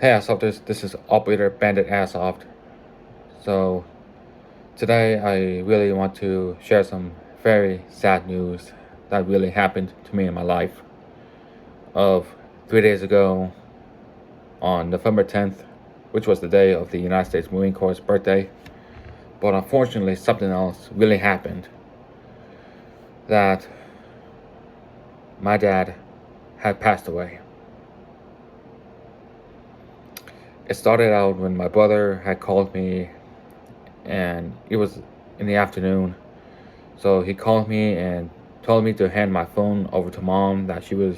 Hey Airsofters, this is Operator Bandit Airsoft. So today I really want to share some very sad news that really happened to me in my life. Of 3 days ago, on November 10th, which was the day of the United States Marine Corps' birthday, but unfortunately something else really happened. That my dad had passed away. It started out when my brother had called me, and it was in the afternoon. So he called me and told me to hand my phone over to mom, that she was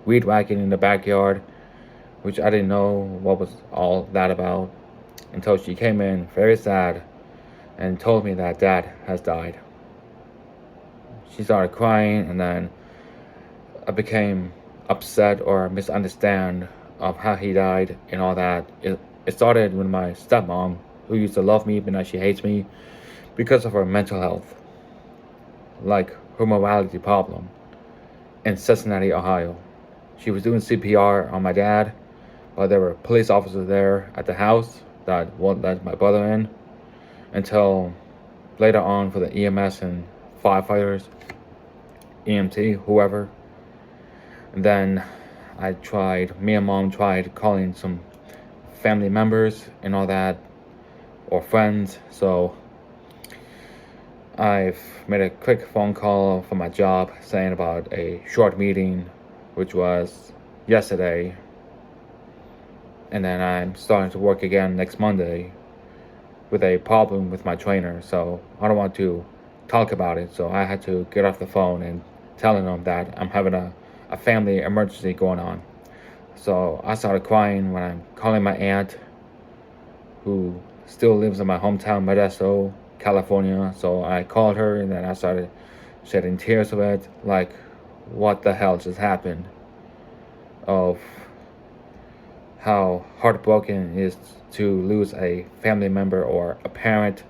weed whacking in the backyard, which I didn't know what was all that about until she came in very sad and told me that dad has died. She started crying, and then I became upset or misunderstand of how he died and all that. It started with my stepmom, who used to love me, but now she hates me because of her mental health, like her morality problem, in Cincinnati, Ohio. She was doing CPR on my dad, but there were police officers there at the house that won't let my brother in until later on for the EMS and firefighters, EMT, whoever. And then me and mom tried calling some family members and all that, or friends. So I've made a quick phone call for my job saying about a short meeting, which was yesterday. And then I'm starting to work again next Monday with a problem with my trainer. So I don't want to talk about it. So I had to get off the phone and telling them that I'm having a family emergency going on. So I started crying when I'm calling my aunt, who still lives in my hometown, Modesto, California. So I called her, and then I started shedding tears of it, like, what the hell just happened? Of how heartbroken it is to lose a family member or a parent,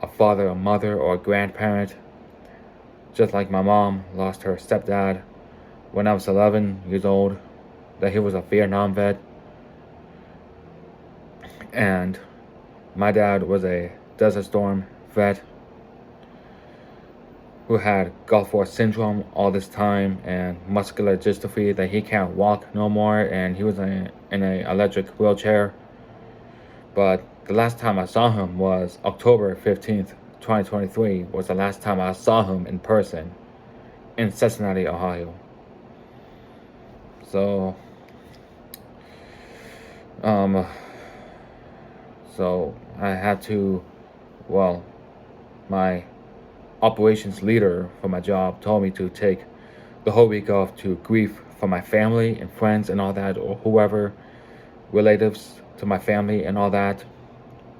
a father, a mother, or a grandparent. Just like my mom lost her stepdad when I was 11 years old, that he was a Vietnam vet. And my dad was a Desert Storm vet who had Gulf War syndrome all this time and muscular dystrophy, that he can't walk no more, and he was in an electric wheelchair. But the last time I saw him was October 15th, 2023, was the last time I saw him in person in Cincinnati, Ohio. So, um, so I had to, well, my operations leader for my job told me to take the whole week off to grieve for my family and friends and all that, or whoever relatives to my family and all that,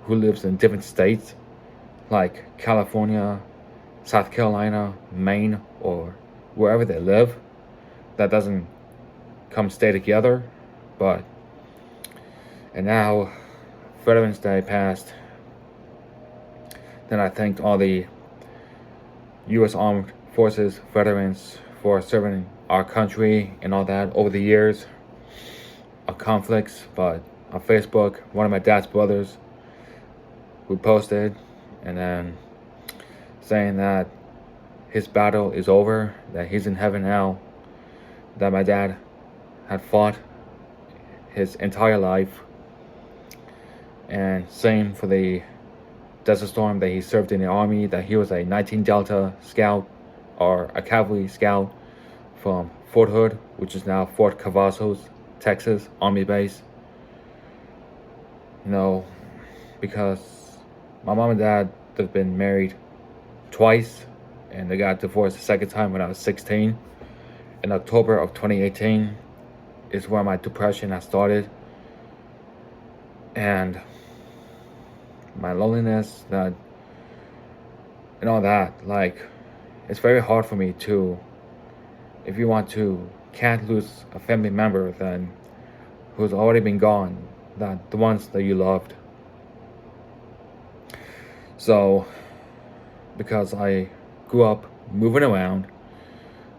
who lives in different states like California, South Carolina, Maine, or wherever they live. That doesn't come stay together. But and now Veterans Day passed. Then I thanked all the U.S. Armed Forces veterans for serving our country and all that over the years of conflicts. But on Facebook, one of my dad's brothers, we posted, and then saying that his battle is over, that he's in heaven now, that my dad had fought his entire life. And same for the Desert Storm, that he served in the Army, that he was a 19 Delta scout, or a cavalry scout from Fort Hood, which is now Fort Cavazos, Texas, Army base. Because my mom and dad, they've been married twice, and they got divorced the second time when I was 16. In October of 2018 is where my depression has started, and my loneliness, that and all that. Like, it's very hard for me to, if you can't lose a family member then who's already been gone, that the ones that you loved. So, because I grew up moving around,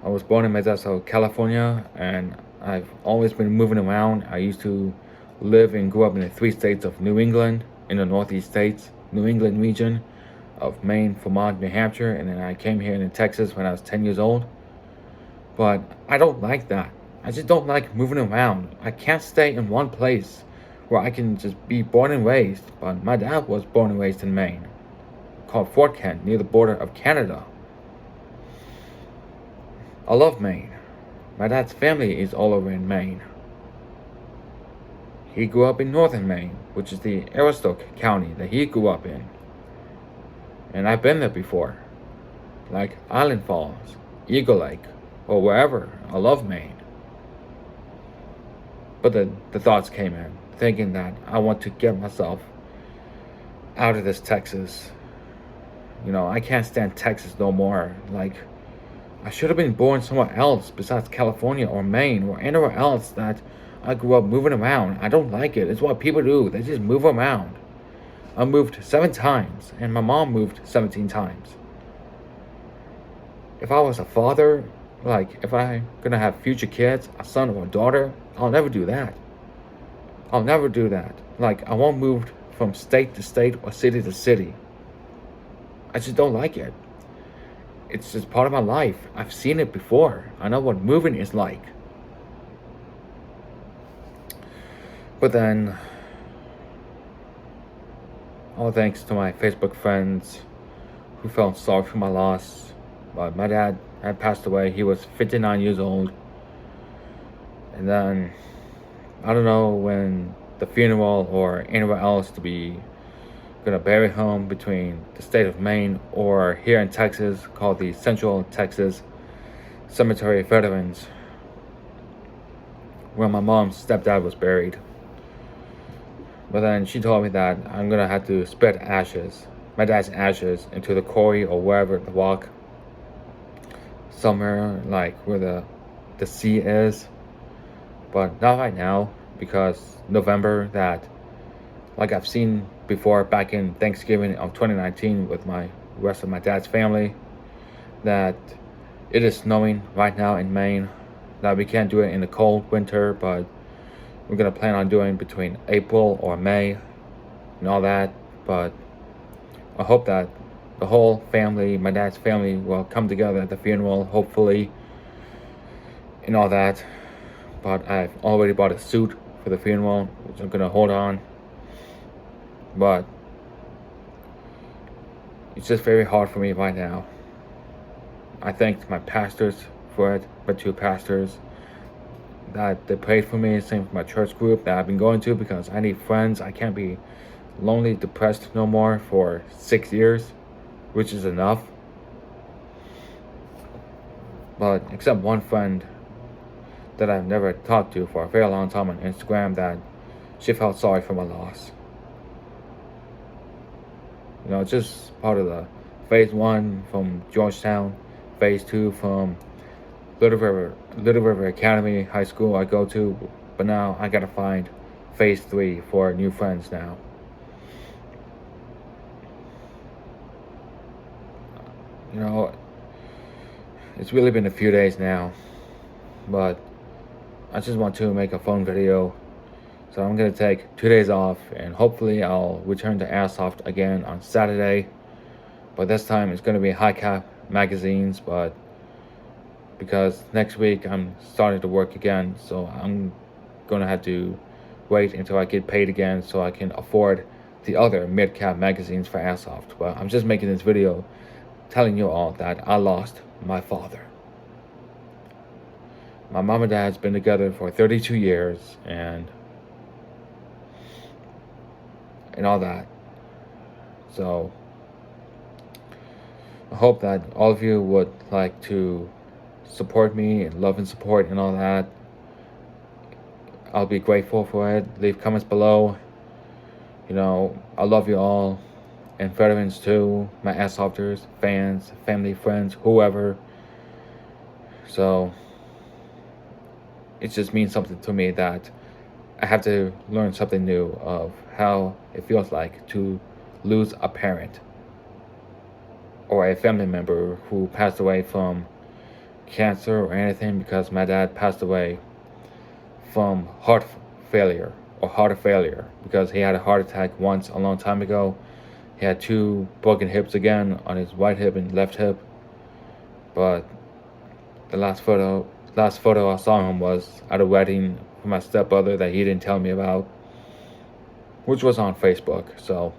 I was born in Modesto, California, and I've always been moving around. I used to live and grew up in the 3 states of New England, in the Northeast states, New England region of Maine, Vermont, New Hampshire, and then I came here in Texas when I was 10 years old. But I don't like that. I just don't like moving around. I can't stay in one place where I can just be born and raised. But my dad was born and raised in Maine, called Fort Kent, near the border of Canada. I love Maine. My dad's family is all over in Maine. He grew up in northern Maine, which is the Aroostook County that he grew up in. And I've been there before, like Island Falls, Eagle Lake, or wherever. I love Maine. But the thoughts came in, thinking that I want to get myself out of this Texas. I can't stand Texas no more. Like, I should have been born somewhere else besides California or Maine or anywhere else that I grew up moving around. I don't like it. It's what people do. They just move around. I moved 7 times, and my mom moved 17 times. If I was a father, like if I'm gonna have future kids, a son or a daughter, I'll never do that. I'll never do that. Like, I won't move from state to state or city to city. I just don't like it. It's just part of my life. I've seen it before. I know what moving is like. But then, all thanks to my Facebook friends who felt sorry for my loss. But my dad had passed away. He was 59 years old. And then, I don't know when the funeral or anywhere else to be gonna bury him between the state of Maine or here in Texas, called the Central Texas Cemetery of Veterans, where my mom's stepdad was buried. But then she told me that I'm gonna have to spread ashes, my dad's ashes, into the quarry or wherever the walk, somewhere like where the sea is. But not right now, because November, that, like I've seen before back in Thanksgiving of 2019 with my rest of my dad's family, that it is snowing right now in Maine. That we can't do it in the cold winter, but we're gonna plan on doing between April or May and all that. But I hope that the whole family, my dad's family, will come together at the funeral, hopefully, and all that. But I've already bought a suit for the funeral, which I'm gonna hold on. But it's just very hard for me right now. I thanked my pastors for it, my 2 pastors, that they prayed for me. Same for my church group that I've been going to, because I need friends. I can't be lonely, depressed no more for 6 years, which is enough. But except one friend that I've never talked to for a very long time on Instagram, that she felt sorry for my loss. It's just part of the phase 1 from Georgetown, phase 2 from Little River Academy High School I go to, but now I gotta find phase 3 for new friends now. It's really been a few days now, but I just want to make a phone video. So I'm gonna take 2 days off, and hopefully I'll return to Airsoft again on Saturday. But this time it's gonna be High Cap magazines, but because next week I'm starting to work again, so I'm gonna have to wait until I get paid again so I can afford the other mid-cap magazines for Airsoft. But I'm just making this video telling you all that I lost my father. My mom and dad's been together for 32 years, and all that. So I hope that all of you would like to support me and love and support and all that. I'll be grateful for it. Leave comments below. I love you all, and veterans too, my Airsofters, fans, family, friends, whoever. So it just means something to me that I have to learn something new of how it feels like to lose a parent or a family member who passed away from cancer or anything, because my dad passed away from heart failure or heart failure, because he had a heart attack once a long time ago. He had 2 broken hips again on his right hip and left hip. But the last photo I saw him was at a wedding for my stepbrother that he didn't tell me about, which was on Facebook. So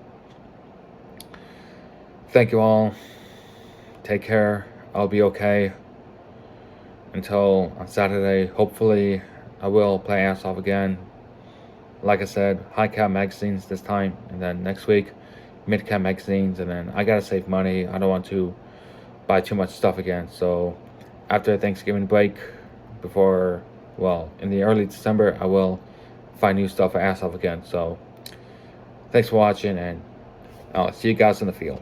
thank you all. Take care. I'll be okay until on Saturday. Hopefully I will play Airsoft again. Like I said, high cap magazines this time, and then next week mid cap magazines, and then I gotta save money. I don't want to buy too much stuff again. So after Thanksgiving break, before, well, in the early December, I will find new stuff for Airsoft again. So thanks for watching, and I'll see you guys in the field.